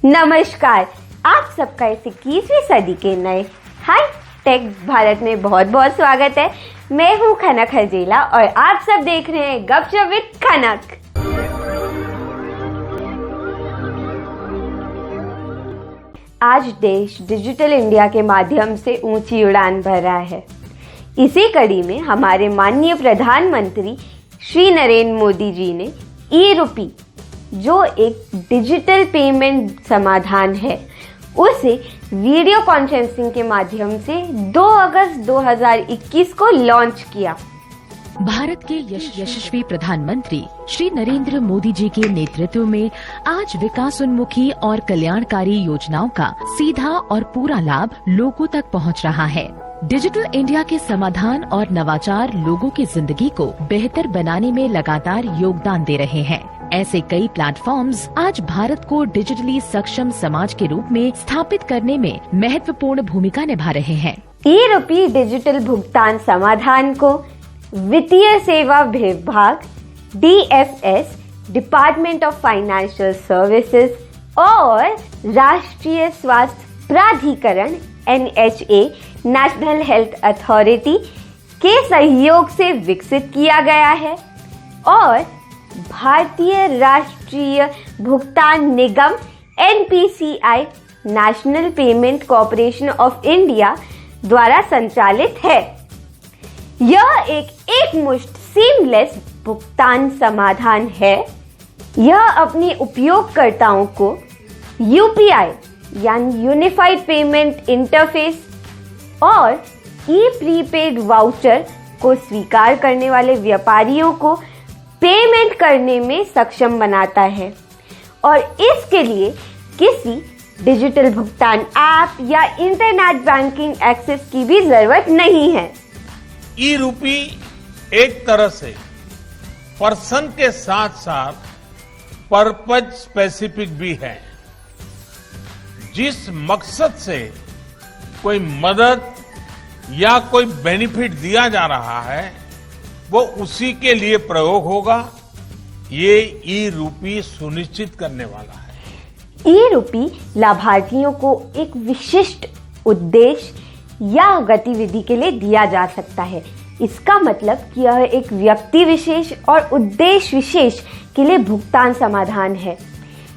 नमस्कार, आप सबका इस 21वीं सदी के नए हाई टेक भारत में बहुत बहुत स्वागत है। मैं हूं खनक हरजेला और आप सब देख रहे हैं गपशप विद खनक। आज देश डिजिटल इंडिया के माध्यम से ऊंची उड़ान भर रहा है। इसी कड़ी में हमारे माननीय प्रधानमंत्री श्री नरेंद्र मोदी जी ने ई-रूपी, जो एक डिजिटल पेमेंट समाधान है, उसे वीडियो कॉन्फ्रेंसिंग के माध्यम से 2 अगस्त 2021 को लॉन्च किया। भारत के यशस्वी प्रधानमंत्री श्री नरेंद्र मोदी जी के नेतृत्व में आज विकासोन्मुखी और कल्याणकारी योजनाओं का सीधा और पूरा लाभ लोगों तक पहुंच रहा है। डिजिटल इंडिया के समाधान और नवाचार लोगों की जिंदगी को बेहतर बनाने में लगातार योगदान दे रहे हैं। ऐसे कई प्लेटफॉर्म्स आज भारत को डिजिटली सक्षम समाज के रूप में स्थापित करने में महत्वपूर्ण भूमिका निभा रहे हैं। ई-रूपी डिजिटल भुगतान समाधान को वित्तीय सेवा विभाग, DFS, department of financial services और राष्ट्रीय स्वास्थ्य प्राधिकरण NHA, नेशनल हेल्थ अथॉरिटी के सहयोग से विकसित किया गया है और भारतीय राष्ट्रीय भुगतान निगम NPCI, national payment corporation of India द्वारा संचालित है। यह एक मुश्त सीमलेस भुगतान समाधान है। यह अपने उपयोगकर्ताओं को UPI यानी यूनिफाइड पेमेंट इंटरफेस और प्रीपेड वाउचर को स्वीकार करने वाले व्यापारियों को पेमेंट करने में सक्षम बनाता है और इसके लिए किसी डिजिटल भुगतान ऐप या इंटरनेट बैंकिंग एक्सेस की भी जरूरत नहीं है। ई-रूपी एक तरह से पर्सन के साथ साथ पर्पज स्पेसिफिक भी है। जिस मकसद से कोई मदद या कोई बेनिफिट दिया जा रहा है, वो उसी के लिए प्रयोग होगा। ये ई-रूपी सुनिश्चित करने वाला है। ई-रूपी लाभार्थियों को एक विशिष्ट उद्देश्य या गतिविधि के लिए दिया जा सकता है। इसका मतलब कि यह एक व्यक्ति विशेष और उद्देश्य विशेष के लिए भुगतान समाधान है।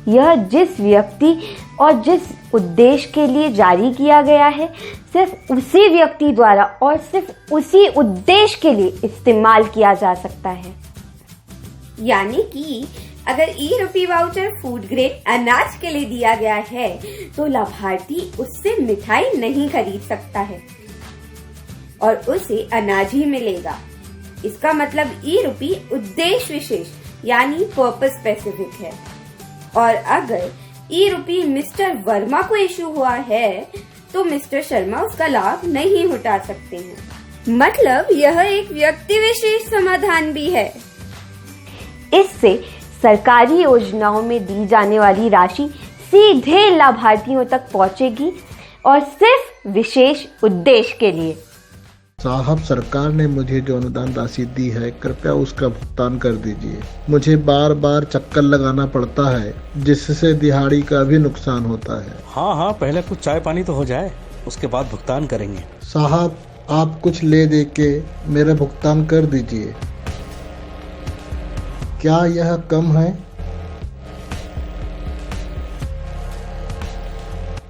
यह जिस व्यक्ति और जिस उद्देश्य के लिए जारी किया गया है, सिर्फ उसी व्यक्ति द्वारा और सिर्फ उसी उद्देश्य के लिए इस्तेमाल किया जा सकता है। यानी कि अगर ई-रूपी वाउचर फूड ग्रेड अनाज के लिए दिया गया है तो लाभार्थी उससे मिठाई नहीं खरीद सकता है और उसे अनाज ही मिलेगा। इसका मतलब ई-रूपी उद्देश्य विशेष यानी पर्पस स्पेसिफिक है। और अगर ई-रूपी मिस्टर वर्मा को इशू हुआ है तो मिस्टर शर्मा उसका लाभ नहीं उठा सकते हैं। मतलब यह एक व्यक्ति विशेष समाधान भी है। इससे सरकारी योजनाओं में दी जाने वाली राशि सीधे लाभार्थियों तक पहुंचेगी और सिर्फ विशेष उद्देश्य के लिए। साहब, सरकार ने मुझे जो अनुदान राशि दी है, कृपया उसका भुगतान कर दीजिए। मुझे बार बार चक्कर लगाना पड़ता है जिससे दिहाड़ी का भी नुकसान होता है। हाँ, पहले कुछ चाय पानी तो हो जाए, उसके बाद भुगतान करेंगे। साहब, आप कुछ ले दे के मेरा भुगतान कर दीजिए। क्या यह कम है?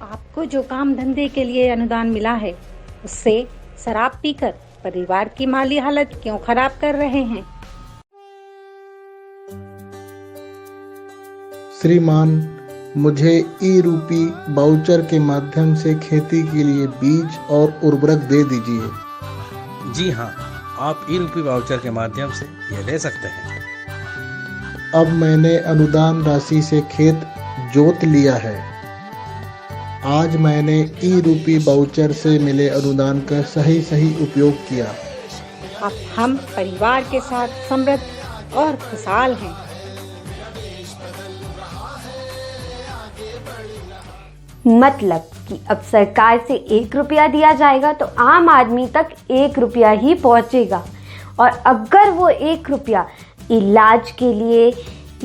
आपको जो काम धंधे के लिए अनुदान मिला है, उससे शराब पीकर परिवार की माली हालत क्यों खराब कर रहे हैं? श्रीमान, मुझे ई-रूपी वाउचर के माध्यम से खेती के लिए बीज और उर्वरक दे दीजिए। जी हाँ, आप ई-रूपी वाउचर के माध्यम से ये ले सकते हैं। अब मैंने अनुदान राशि से खेत जोत लिया है। आज मैंने ई-रूपी वाउचर से मिले अनुदान का सही उपयोग किया। अब हम परिवार के साथ समृद्ध और खुशहाल हैं। मतलब कि अब सरकार से 1 रुपया दिया जाएगा तो आम आदमी तक 1 रुपया ही पहुंचेगा और अगर वो 1 रुपया इलाज के लिए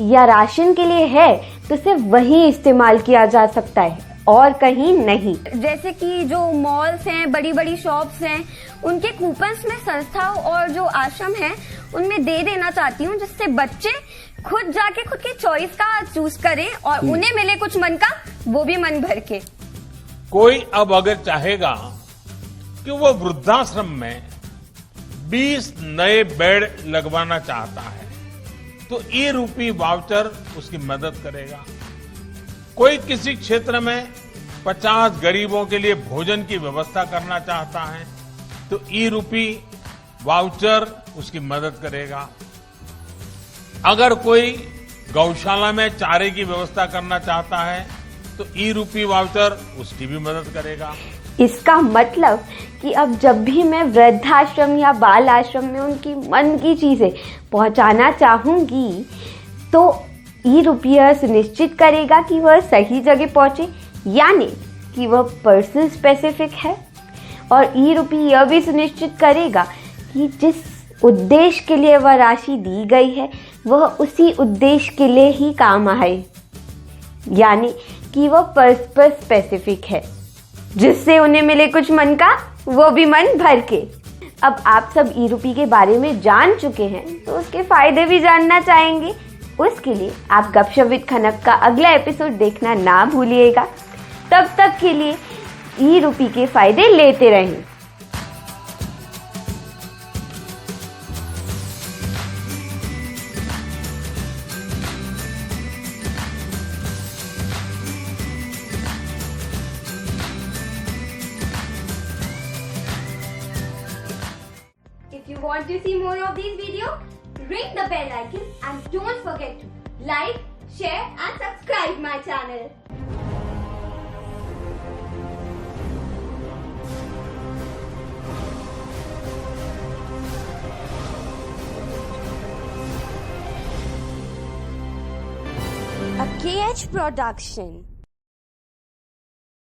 या राशन के लिए है तो सिर्फ वहीं इस्तेमाल किया जा सकता है और कहीं नहीं। जैसे कि जो मॉल्स हैं, बड़ी बड़ी शॉप्स हैं, उनके कूपन्स में संस्था और जो आश्रम है उनमें दे देना चाहती हूँ, जिससे बच्चे खुद जाके खुद की चॉइस का चूज करें और उन्हें मिले कुछ मन का, वो भी मन भर के। कोई अब अगर चाहेगा कि वो वृद्धाश्रम में 20 नए बेड लगवाना चाहता है तो ई रूपी वाउचर उसकी मदद करेगा। कोई किसी क्षेत्र में 50 गरीबों के लिए भोजन की व्यवस्था करना चाहता है तो ई रूपी वाउचर उसकी मदद करेगा। अगर कोई गौशाला में चारे की व्यवस्था करना चाहता है तो ई रूपी वाउचर उसकी भी मदद करेगा। इसका मतलब कि अब जब भी मैं वृद्धाश्रम या बाल आश्रम में उनकी मन की चीजें पहुंचाना चाहूंगी तो ई रुपया सुनिश्चित करेगा कि वह सही जगह पहुंचे, यानी कि वह पर्सन स्पेसिफिक है। और ई रुपया यह भी सुनिश्चित करेगा कि जिस उद्देश्य के लिए वह राशि दी गई है वह उसी उद्देश्य के लिए ही काम आए, यानी कि वह परस्पर स्पेसिफिक है, जिससे उन्हें मिले कुछ मन का, वो भी मन भर के। अब आप सब ई रुपी के बारे में जान चुके हैं तो उसके फायदे भी जानना चाहेंगे। उसके लिए आप गपशप विद खनक का अगला एपिसोड देखना ना भूलिएगा। तब तक के लिए ई रुपी के फायदे लेते रहें। If you want to see more of these videos, ring the bell icon and don't forget to like, share and subscribe my channel. A KH production.